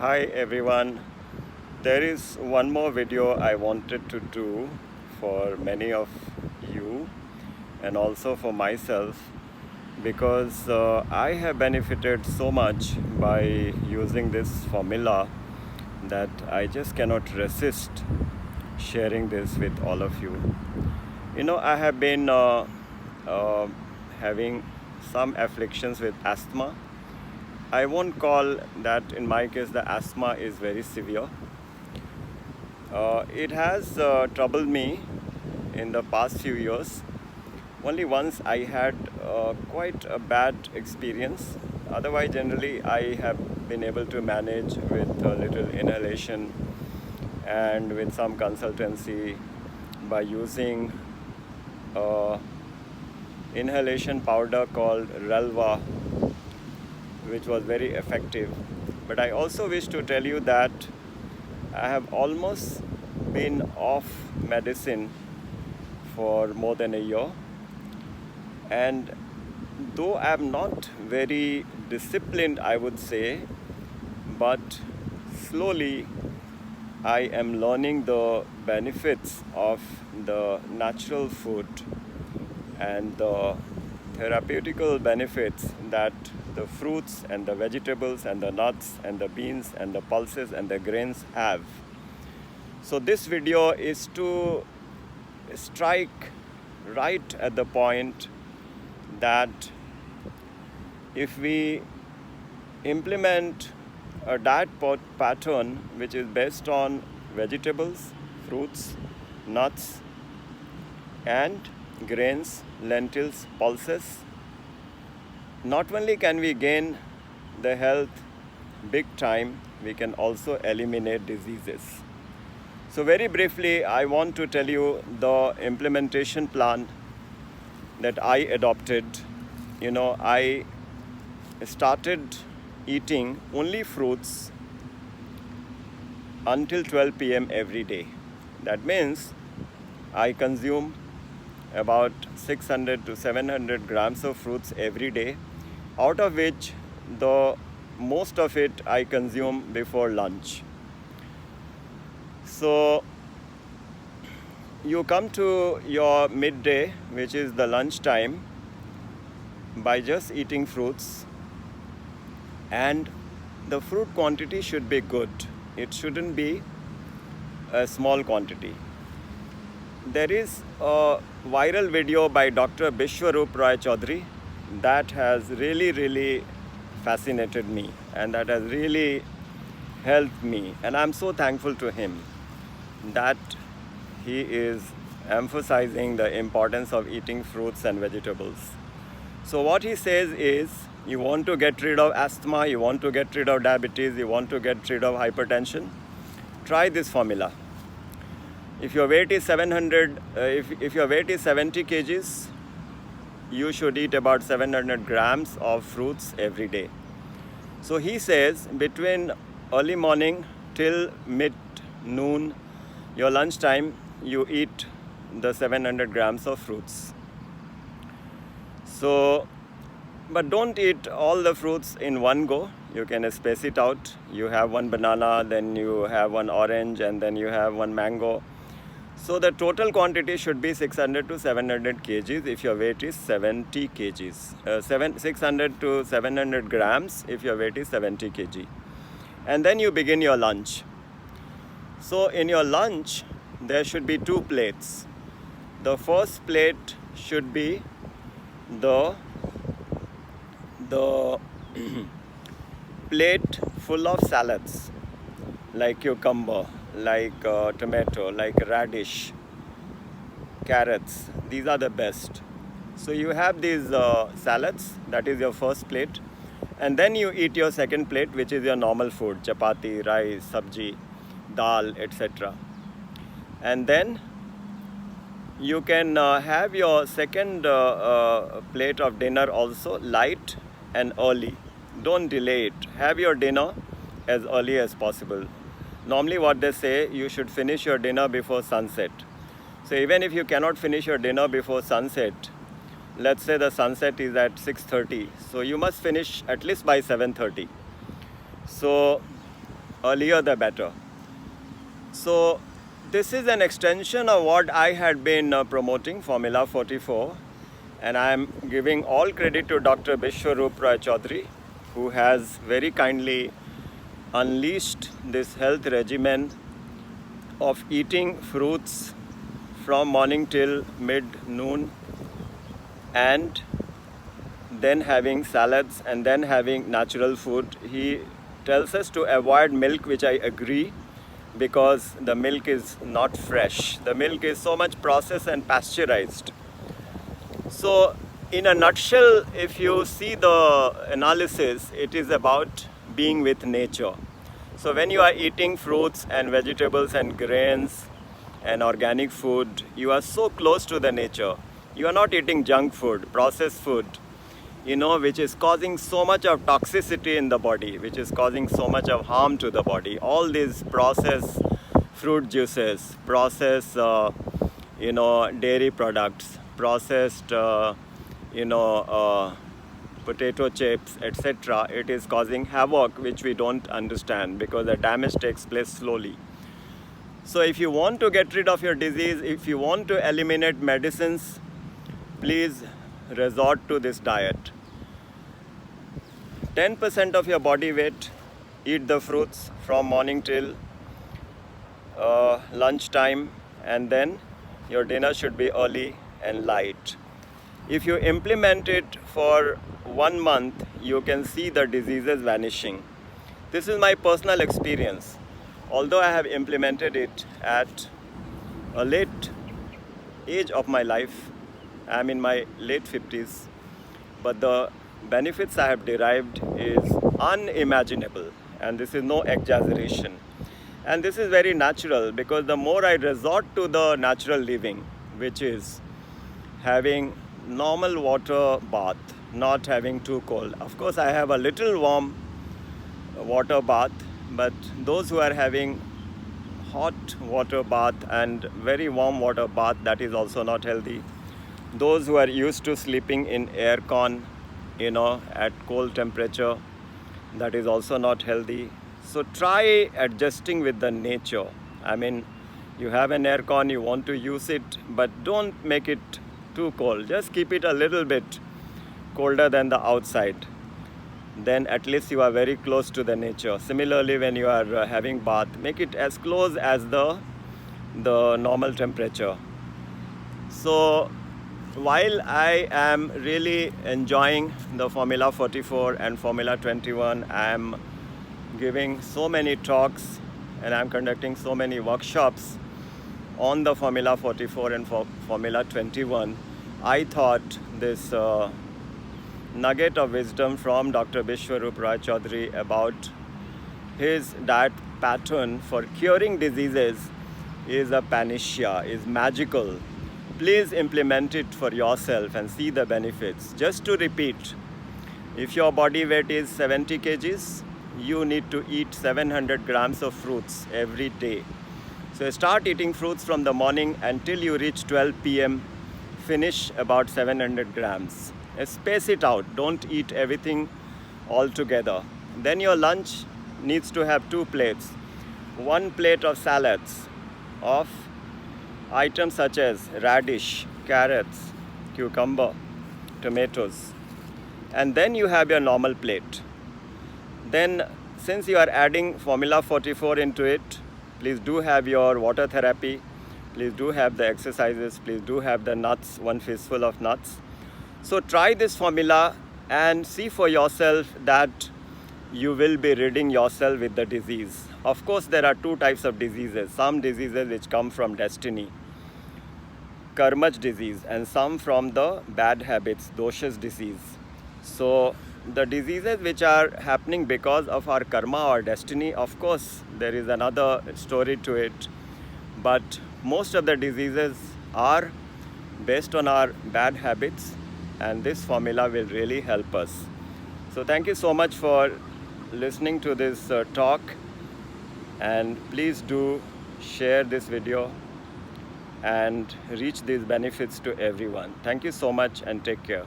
Hi everyone. There is one more video I wanted to do for many of you and also for myself because I have benefited so much by using this formula that I just cannot resist sharing this with all of you. I have been uh, having some afflictions with asthma. I won't call that, in my case, the asthma is very severe. It has troubled me in the past few years. Only once I had quite a bad experience. Otherwise, generally, I have been able to manage with a little inhalation and with some consultancy by using inhalation powder called Relva, which was very effective. But I also wish to tell you that I have almost been off medicine for more than a year, and though I am not very disciplined, I would say, but slowly I am learning the benefits of the natural food and the therapeutical benefits that the fruits and the vegetables and the nuts and the beans and the pulses and the grains have. So this video is to strike right at the point that if we implement a diet pattern which is based on vegetables, fruits, nuts, and grains, lentils, pulses, not only can we gain the health big time, we can also eliminate diseases. So very briefly, I want to tell you the implementation plan that I adopted. I started eating only fruits until 12 p.m. every day. That means I consume about 600 to 700 grams of fruits every day, out of which the most of it I consume before lunch. So you come to your midday, which is the lunch time, by just eating fruits, and the fruit quantity should be good. It shouldn't be a small quantity. There is a viral video by Dr. Bishwarup Roy Chaudhary that has really fascinated me and that has really helped me, and I'm so thankful to him that he is emphasizing the importance of eating fruits and vegetables. So what he says is, you want to get rid of asthma, you want to get rid of diabetes, you want to get rid of hypertension, try this formula. If your weight is 700, if your weight is 70 kgs, you should eat about 700 grams of fruits every day. So he says between early morning till mid-noon, your lunchtime, you eat the 700 grams of fruits. So, but don't eat all the fruits in one go. You can space it out. You have one banana, then you have one orange, and then you have one mango. So the total quantity should be 600 to 700 kgs if your weight is 70 kgs. 600 to 700 grams if your weight is 70 kg. And then you begin your lunch. So in your lunch, there should be 2 plates. The first plate should be the plate full of salads, like cucumber, like tomato, like radish, carrots. These are the best. So you have these salads, that is your first plate. And then you eat your second plate, which is your normal food, chapati, rice, sabji, dal, etc. And then you can have your second plate of dinner also light and early. Don't delay it. Have your dinner as early as possible. Normally what they say, you should finish your dinner before sunset. So even if you cannot finish your dinner before sunset, let's say the sunset is at 6:30, so you must finish at least by 7:30. So earlier the better. So this is an extension of what I had been promoting, Formula 44, and I am giving all credit to Dr. Bishwarup Roy Chaudhary, who has very kindly unleashed this health regimen of eating fruits from morning till mid-noon, and then having salads, and then having natural food. He tells us to avoid milk, which I agree, because the milk is not fresh. The milk is so much processed and pasteurized. So in a nutshell, if you see the analysis, it is about being with nature. So when you are eating fruits and vegetables and grains and organic food, you are so close to the nature. You are not eating junk food, processed food, which is causing so much of toxicity in the body, which is causing so much of harm to the body. All these processed fruit juices, processed, dairy products, processed, potato chips, etc. It is causing havoc, which we don't understand, because the damage takes place slowly. So if you want to get rid of your disease, if you want to eliminate medicines, please resort to this diet. 10% of your body weight, eat the fruits from morning till lunchtime, and then your dinner should be early and light. If you implement it for 1 month, you can see the diseases vanishing. This is my personal experience. Although I have implemented it at a late age of my life, I am in my late 50s, but the benefits I have derived is unimaginable, and this is no exaggeration. And this is very natural, because the more I resort to the natural living, which is having normal water bath, not having too cold. Of course, I have a little warm water bath, but those who are having hot water bath and very warm water bath, that is also not healthy. Those who are used to sleeping in aircon, at cold temperature, that is also not healthy. So try adjusting with the nature. I mean, you have an aircon, you want to use it, but don't make it too cold. Just keep it a little bit colder than the outside. Then at least you are very close to the nature. Similarly, when you are having bath, make it as close as the normal temperature. So while I am really enjoying the Formula 44 and Formula 21, I am giving so many talks and I am conducting so many workshops on the Formula 44 and Formula 21. I thought this nugget of wisdom from Dr. Bishwarup Roy Chaudhary about his diet pattern for curing diseases is a panacea, is magical. Please implement it for yourself and see the benefits. Just to repeat, if your body weight is 70 kgs, you need to eat 700 grams of fruits every day. So start eating fruits from the morning until you reach 12 p.m. Finish about 700 grams. Space it out. Don't eat everything all together. Then your lunch needs to have 2 plates. 1 plate of salads of items such as radish, carrots, cucumber, tomatoes. And then you have your normal plate. Then, since you are adding Formula 44 into it, please do have your water therapy. Please do have the exercises. Please do have the nuts, 1 fistful of nuts. So try this formula and see for yourself that you will be ridding yourself with the disease. Of course, there are 2 types of diseases. Some diseases which come from destiny, karmaj disease, and some from the bad habits, doshas disease. So the diseases which are happening because of our karma or destiny, of course, there is another story to it. But most of the diseases are based on our bad habits, and this formula will really help us. So thank you so much for listening to this talk, and please do share this video and reach these benefits to everyone. Thank you so much and take care.